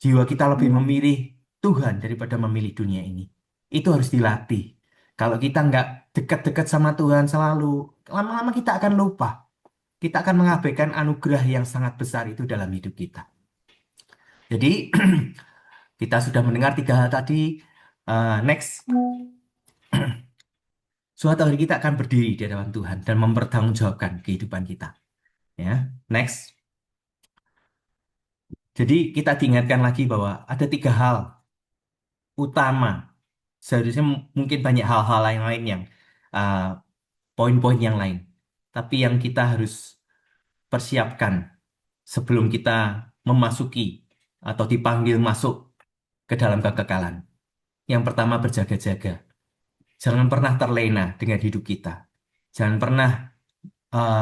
Jiwa kita lebih memilih Tuhan daripada memilih dunia ini. Itu harus dilatih. Kalau kita nggak dekat-dekat sama Tuhan selalu, lama-lama kita akan lupa. Kita akan mengabaikan anugerah yang sangat besar itu dalam hidup kita. Jadi, kita sudah mendengar 3 hal tadi. Next, suatu hari kita akan berdiri di hadapan Tuhan dan mempertanggungjawabkan kehidupan kita. Ya, next. Jadi kita diingatkan lagi bahwa ada 3 hal utama. Seharusnya mungkin banyak hal-hal lain yang uh, poin-poin yang lain. Tapi yang kita harus persiapkan sebelum kita memasuki atau dipanggil masuk ke dalam kekekalan. Yang pertama berjaga-jaga. Jangan pernah terlena dengan hidup kita. Jangan pernah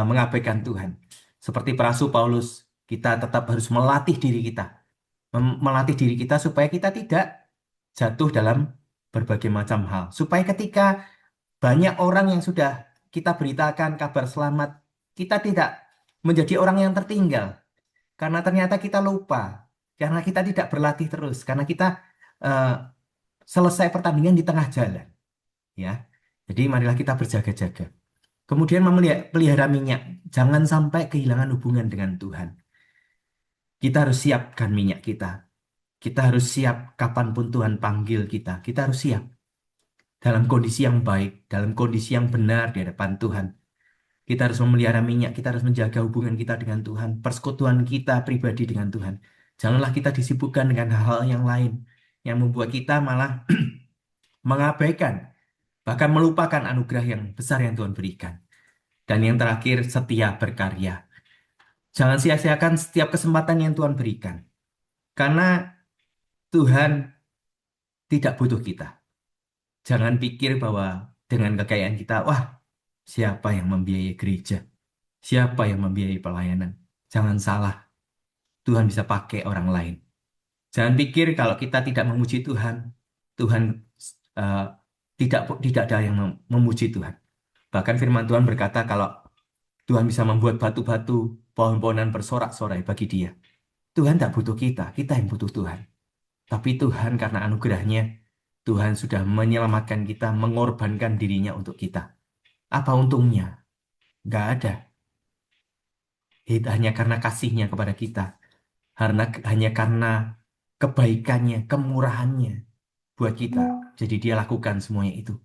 mengabaikan Tuhan. Seperti perasul Paulus, kita tetap harus melatih diri kita. Melatih diri kita supaya kita tidak jatuh dalam berbagai macam hal. Supaya ketika banyak orang yang sudah kita beritakan kabar selamat, kita tidak menjadi orang yang tertinggal. Karena ternyata kita lupa. Karena kita tidak berlatih terus. Karena kita eh, selesai pertandingan di tengah jalan. Ya, jadi marilah kita berjaga-jaga. Kemudian pelihara minyak. Jangan sampai kehilangan hubungan dengan Tuhan. Kita harus siapkan minyak kita. Kita harus siap kapanpun Tuhan panggil kita. Kita harus siap dalam kondisi yang baik, dalam kondisi yang benar di hadapan Tuhan. Kita harus memelihara minyak, kita harus menjaga hubungan kita dengan Tuhan, persekutuan kita pribadi dengan Tuhan. Janganlah kita disibukkan dengan hal-hal yang lain yang membuat kita malah mengabaikan, bahkan melupakan anugerah yang besar yang Tuhan berikan. Dan yang terakhir, setia berkarya. Jangan sia-siakan setiap kesempatan yang Tuhan berikan. Karena Tuhan tidak butuh kita. Jangan pikir bahwa dengan kekayaan kita, wah, siapa yang membiayai gereja? Siapa yang membiayai pelayanan? Jangan salah, Tuhan bisa pakai orang lain. Jangan pikir kalau kita tidak memuji Tuhan, Tuhan eh, tidak ada yang memuji Tuhan. Bahkan firman Tuhan berkata kalau Tuhan bisa membuat batu-batu, pohon-pohonan bersorak-sorai bagi Dia. Tuhan tak butuh kita yang butuh Tuhan. Tapi Tuhan karena anugerahnya, Tuhan sudah menyelamatkan kita, mengorbankan dirinya untuk kita. Apa untungnya? Nggak ada. Hanya karena kasihnya kepada kita. Hanya karena kebaikannya, kemurahannya buat kita. Jadi dia lakukan semuanya itu.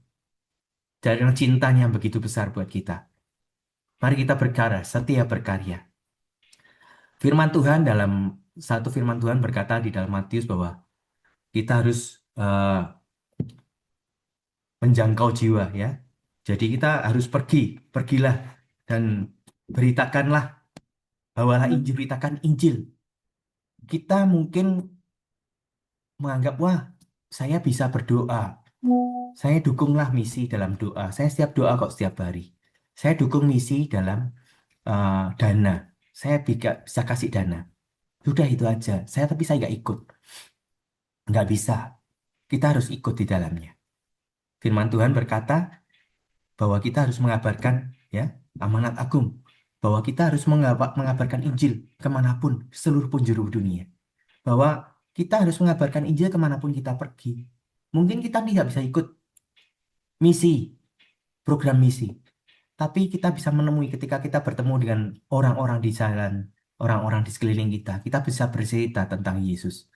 Dari cintanya yang begitu besar buat kita. Mari kita berkarya, setia berkarya. Firman Tuhan satu firman Tuhan berkata di dalam Matius bahwa kita harus eh, menjangkau jiwa ya. Jadi kita harus pergilah dan beritakanlah, bawalah Injil, beritakan Injil. Kita mungkin menganggap, wah, saya bisa berdoa. Saya dukunglah misi dalam doa. Saya setiap doa kok setiap hari. Saya dukung misi dalam dana. Saya bisa kasih dana. Sudah itu aja. Tapi saya nggak ikut. Nggak bisa. Kita harus ikut di dalamnya. Firman Tuhan berkata bahwa kita harus mengabarkan ya amanat agung. Bahwa kita harus mengabarkan Injil kemanapun, seluruh penjuru dunia. Bahwa kita harus mengabarkan Injil kemanapun kita pergi. Mungkin kita tidak bisa ikut misi, program misi. Tapi kita bisa menemui ketika kita bertemu dengan orang-orang di jalan, orang-orang di sekeliling kita. Kita bisa bercerita tentang Yesus.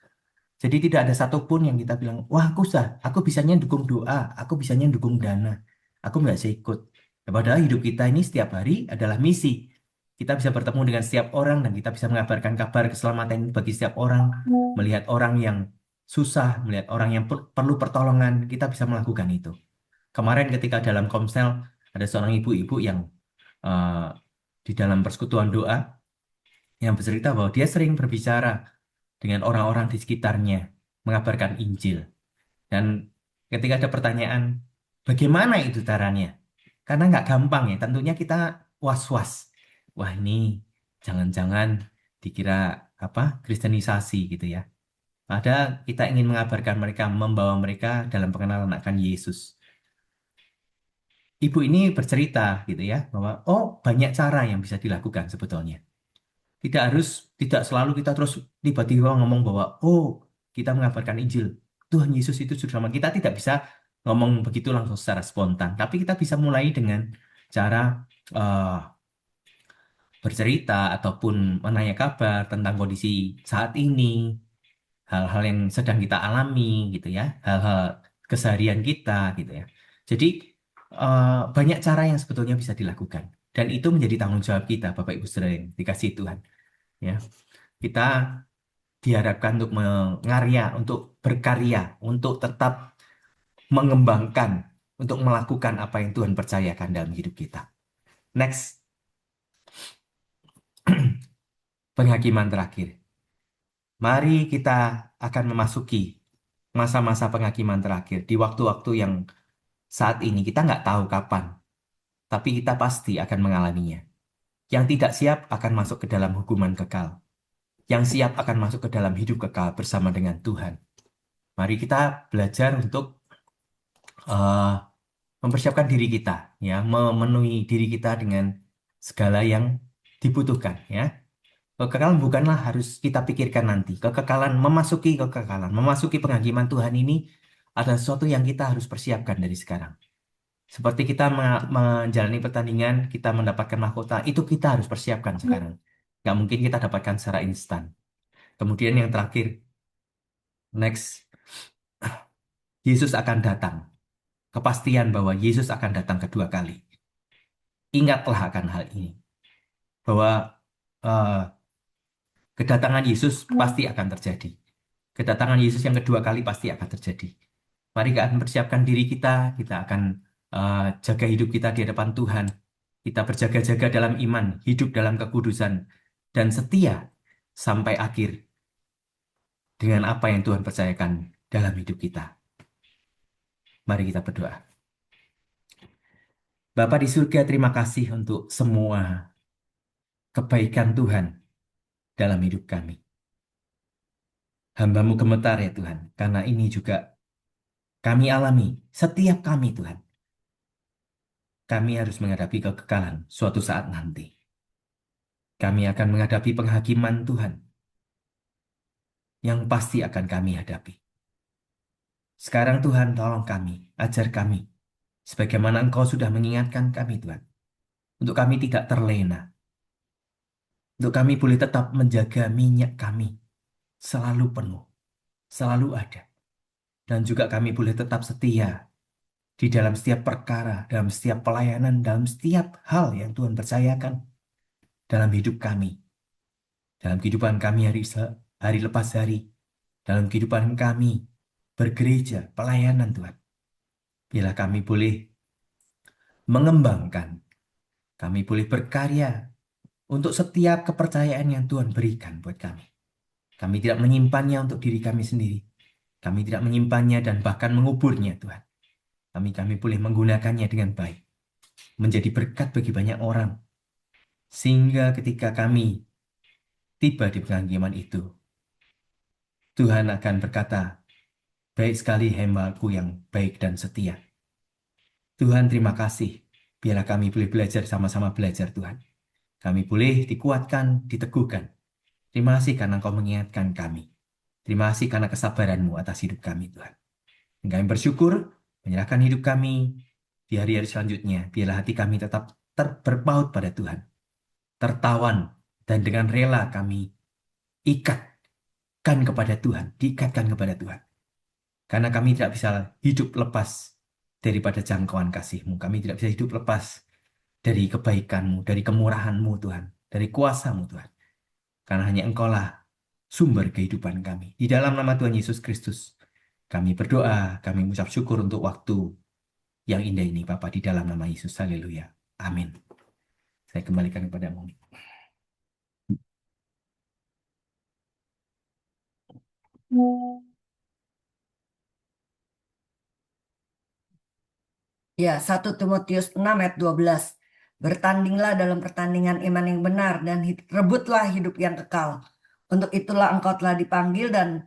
Jadi tidak ada satupun yang kita bilang, wah aku bisanya dukung doa, aku bisanya dukung dana. Aku nggak bisa ikut. Ya, padahal hidup kita ini setiap hari adalah misi. Kita bisa bertemu dengan setiap orang dan kita bisa mengabarkan kabar keselamatan bagi setiap orang. Melihat orang yang susah, melihat orang yang perlu pertolongan, kita bisa melakukan itu. Kemarin ketika dalam Komsel, ada seorang ibu-ibu yang eh, di dalam persekutuan doa, yang bercerita bahwa dia sering berbicara dengan orang-orang di sekitarnya, mengabarkan Injil. Dan ketika ada pertanyaan, bagaimana itu caranya? Karena nggak gampang ya, tentunya kita was-was. Wah ini jangan-jangan dikira apa kristenisasi gitu ya. Padahal kita ingin mengabarkan mereka, membawa mereka dalam pengenalan akan Yesus. Ibu ini bercerita gitu ya, bahwa oh banyak cara yang bisa dilakukan sebetulnya. Tidak selalu kita terus tiba-tiba ngomong bahwa, oh, kita mengabarkan Injil. Tuhan Yesus itu sudah sama. Kita tidak bisa ngomong begitu langsung secara spontan. Tapi kita bisa mulai dengan cara eh, bercerita ataupun menanya kabar tentang kondisi saat ini, hal-hal yang sedang kita alami gitu ya, hal-hal keseharian kita gitu ya. Jadi banyak cara yang sebetulnya bisa dilakukan. Dan itu menjadi tanggung jawab kita, Bapak Ibu Saudara yang dikasihi Tuhan. Ya, kita diharapkan untuk untuk berkarya, untuk tetap mengembangkan, untuk melakukan apa yang Tuhan percayakan dalam hidup kita. Next, penghakiman terakhir. Mari kita akan memasuki masa-masa penghakiman terakhir di waktu-waktu yang saat ini kita nggak tahu kapan, tapi kita pasti akan mengalaminya. Yang tidak siap akan masuk ke dalam hukuman kekal. Yang siap akan masuk ke dalam hidup kekal bersama dengan Tuhan. Mari kita belajar untuk eh, mempersiapkan diri kita, ya, memenuhi diri kita dengan segala yang dibutuhkan, ya. Kekekalan bukanlah harus kita pikirkan nanti. Memasuki penghakiman Tuhan ini adalah sesuatu yang kita harus persiapkan dari sekarang. Seperti kita menjalani pertandingan, kita mendapatkan mahkota, itu kita harus persiapkan sekarang. Nggak mungkin kita dapatkan secara instan. Kemudian yang terakhir, next, Yesus akan datang. Kepastian bahwa Yesus akan datang kedua kali. Ingatlah akan hal ini. Bahwa eh, kedatangan Yesus pasti akan terjadi. Kedatangan Yesus yang kedua kali pasti akan terjadi. Mari kita akan persiapkan diri kita akan jaga hidup kita di hadapan Tuhan. Kita berjaga-jaga dalam iman, hidup dalam kekudusan, dan setia sampai akhir dengan apa yang Tuhan percayakan dalam hidup kita. Mari kita berdoa. Bapa di surga, terima kasih untuk semua kebaikan Tuhan dalam hidup kami. Hamba-Mu gemetar ya Tuhan, karena ini juga Kami alami, setiap kami Tuhan. Kami harus menghadapi kekekalan suatu saat nanti. Kami akan menghadapi penghakiman Tuhan yang pasti akan kami hadapi. Sekarang Tuhan tolong kami, ajar kami. Sebagaimana Engkau sudah mengingatkan kami Tuhan. Untuk kami tidak terlena. Untuk kami boleh tetap menjaga minyak kami selalu penuh, selalu ada. Dan juga kami boleh tetap setia di dalam setiap perkara, dalam setiap pelayanan, dalam setiap hal yang Tuhan percayakan dalam hidup kami. Dalam kehidupan kami hari lepas hari. Dalam kehidupan kami bergereja, pelayanan Tuhan. Bila kami boleh mengembangkan, kami boleh berkarya untuk setiap kepercayaan yang Tuhan berikan buat kami. Kami tidak menyimpannya untuk diri kami sendiri. Kami tidak menyimpannya dan bahkan menguburnya, Tuhan. Kami boleh menggunakannya dengan baik. Menjadi berkat bagi banyak orang. Sehingga ketika kami tiba di penghakiman itu, Tuhan akan berkata, baik sekali hamba-Ku yang baik dan setia. Tuhan, terima kasih. Biarlah kami boleh belajar sama-sama belajar, Tuhan. Kami boleh dikuatkan, diteguhkan. Terima kasih karena Engkau mengingatkan kami. Terima kasih karena kesabaran-Mu atas hidup kami, Tuhan. Dan kami bersyukur, menyerahkan hidup kami di hari-hari selanjutnya. Biarlah hati kami tetap berpaut pada Tuhan. Tertawan dan dengan rela kami ikatkan kepada Tuhan. Diikatkan kepada Tuhan. Karena kami tidak bisa hidup lepas daripada jangkauan kasih-Mu. Kami tidak bisa hidup lepas dari kebaikan-Mu, dari kemurahan-Mu, Tuhan. Dari kuasa-Mu, Tuhan. Karena hanya Engkaulah sumber kehidupan kami. Di dalam nama Tuhan Yesus Kristus, kami berdoa, kami mengucap syukur untuk waktu yang indah ini, Bapa, di dalam nama Yesus. Haleluya. Amin. Saya kembalikan kepadamu. Ya, 1 Timotius 6 ayat 12. Bertandinglah dalam pertandingan iman yang benar dan rebutlah hidup yang kekal. Untuk itulah engkau telah dipanggil dan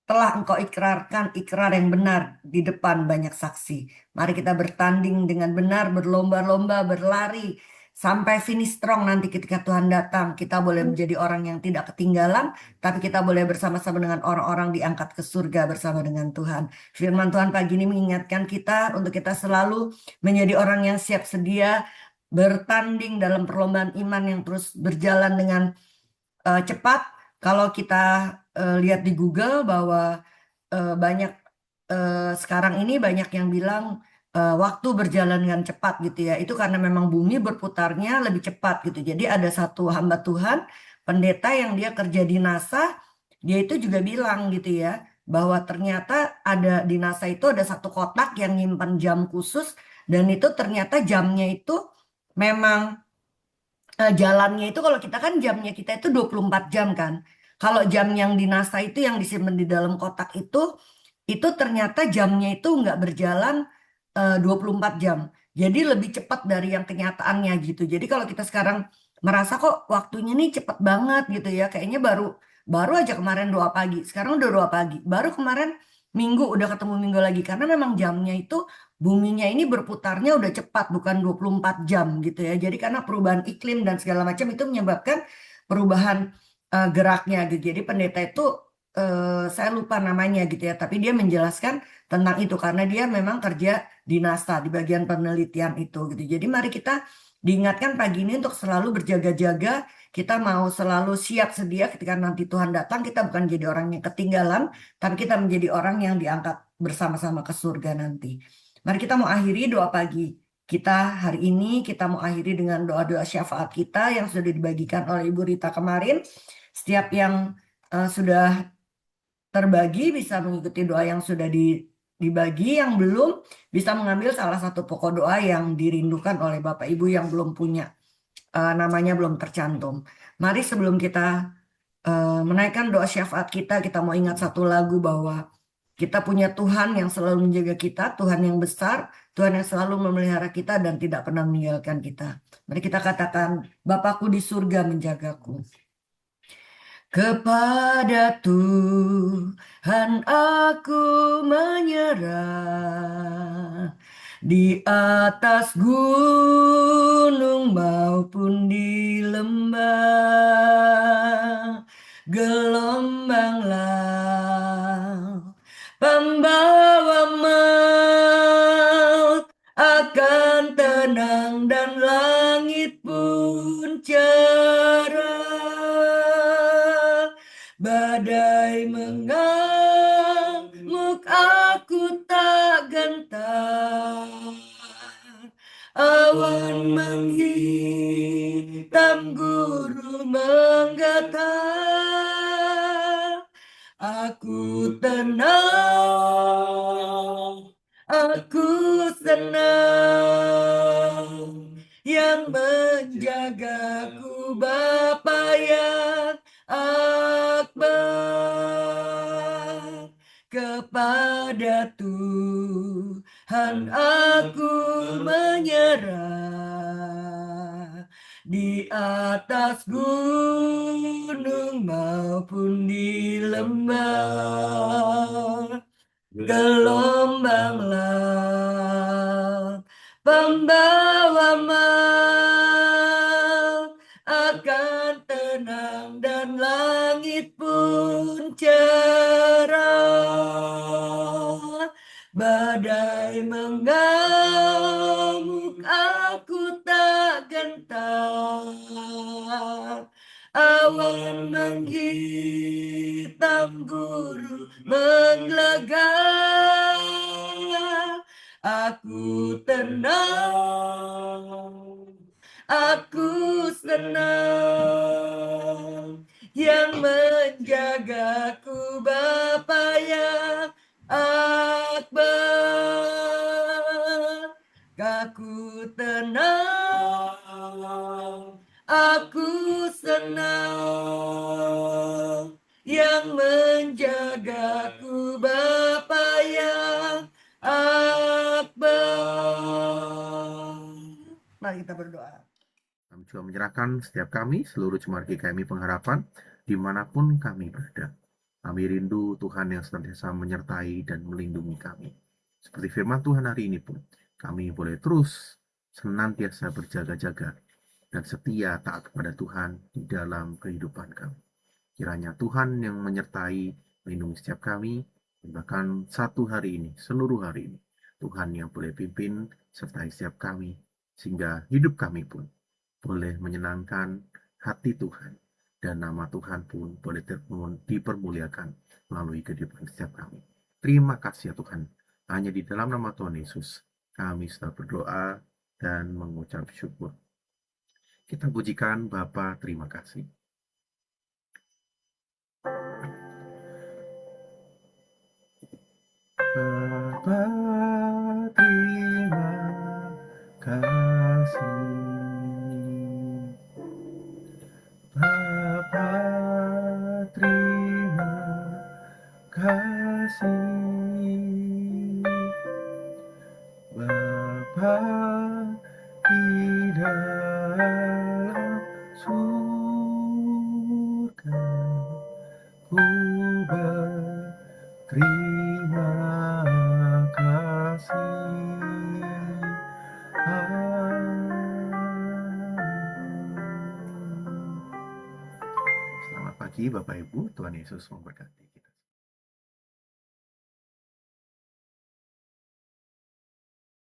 telah engkau ikrarkan ikrar yang benar di depan banyak saksi. Mari kita bertanding dengan benar, berlomba-lomba, berlari sampai finish strong nanti ketika Tuhan datang. Kita boleh menjadi orang yang tidak ketinggalan, tapi kita boleh bersama-sama dengan orang-orang diangkat ke surga bersama dengan Tuhan. Firman Tuhan pagi ini mengingatkan kita untuk kita selalu menjadi orang yang siap sedia bertanding dalam perlombaan iman yang terus berjalan dengan cepat. Kalau kita lihat di Google bahwa banyak sekarang ini banyak yang bilang waktu berjalan dengan cepat gitu ya. Itu karena memang bumi berputarnya lebih cepat gitu. Jadi ada satu hamba Tuhan, pendeta yang dia kerja di NASA, dia itu juga bilang gitu ya, bahwa ternyata ada di NASA itu ada satu kotak yang nyimpan jam khusus dan itu ternyata jamnya itu memang jalannya itu kalau kita kan jamnya kita itu 24 jam kan. Kalau jam yang di NASA itu yang disimpan di dalam kotak itu ternyata jamnya itu nggak berjalan 24 jam. Jadi lebih cepat dari yang kenyataannya gitu. Jadi kalau kita sekarang merasa kok waktunya nih cepat banget gitu ya. Kayaknya baru baru aja kemarin doa pagi. Sekarang udah doa pagi. Baru kemarin minggu udah ketemu minggu lagi. Karena memang jamnya itu buminya ini berputarnya udah cepat bukan 24 jam gitu ya. Jadi karena perubahan iklim dan segala macam itu menyebabkan perubahan geraknya gitu. Jadi pendeta itu saya lupa namanya gitu ya, tapi dia menjelaskan tentang itu karena dia memang kerja di NASA di bagian penelitian itu gitu. Jadi mari kita diingatkan pagi ini untuk selalu berjaga-jaga, kita mau selalu siap sedia ketika nanti Tuhan datang, kita bukan jadi orang yang ketinggalan, tapi kita menjadi orang yang diangkat bersama-sama ke surga nanti. Mari kita mau akhiri doa pagi kita hari ini, kita mau akhiri dengan doa-doa syafaat kita yang sudah dibagikan oleh Ibu Rita kemarin. Setiap yang sudah terbagi bisa mengikuti doa yang sudah dibagi, yang belum bisa mengambil salah satu pokok doa yang dirindukan oleh Bapak Ibu yang belum punya, namanya belum tercantum. Mari sebelum kita menaikkan doa syafaat kita, kita mau ingat satu lagu bahwa kita punya Tuhan yang selalu menjaga kita, Tuhan yang besar, Tuhan yang selalu memelihara kita dan tidak pernah meninggalkan kita. Mari kita katakan, Bapakku di surga menjagaku. Kepada Tuhan aku menyerah, di atas gunung maupun di lembah, gelombang laut pembawa maut akan tenang dan langit pun cerah. Badai mengamuk aku tak gentar, awan menghitam guru menggetar. Aku tenang, aku senang, yang menjagaku Bapa yang akbar. Kepada Tuhan aku menyerah, di atas gunung maupun di lembah, gelombang laut pembawa maut akan tenang dan langit pun cerah. Badai mengamuk aku tak gentar, awan menghitam guru menggelegar. Aku tenang, aku senang, yang menjagaku Bapa yang akbar. Aku tenang, aku senang, yang menjagaku Bapa yang akbar. Mari kita berdoa. Kami juga menyerahkan setiap kami, seluruh jemaat GKMI Pengharapan, dimanapun kami berada. Kami rindu Tuhan yang senantiasa menyertai dan melindungi kami. Seperti firman Tuhan hari ini pun, kami boleh terus senantiasa berjaga-jaga dan setia taat kepada Tuhan di dalam kehidupan kami. Kiranya Tuhan yang menyertai, melindungi setiap kami, dan bahkan satu hari ini, seluruh hari ini, Tuhan yang boleh pimpin sertai setiap kami, sehingga hidup kami pun boleh menyenangkan hati Tuhan, dan nama Tuhan pun boleh dipermuliakan melalui kehidupan setiap kami. Terima kasih ya Tuhan, hanya di dalam nama Tuhan Yesus kami sudah berdoa dan mengucap syukur. Kita pujikan Bapa, terima kasih. Bapa, terima kasih. Bapa, terima kasih. Bapa di dalam surga, ku berterima kasih. Amin. Selamat pagi Bapak Ibu, Tuhan Yesus memberkati.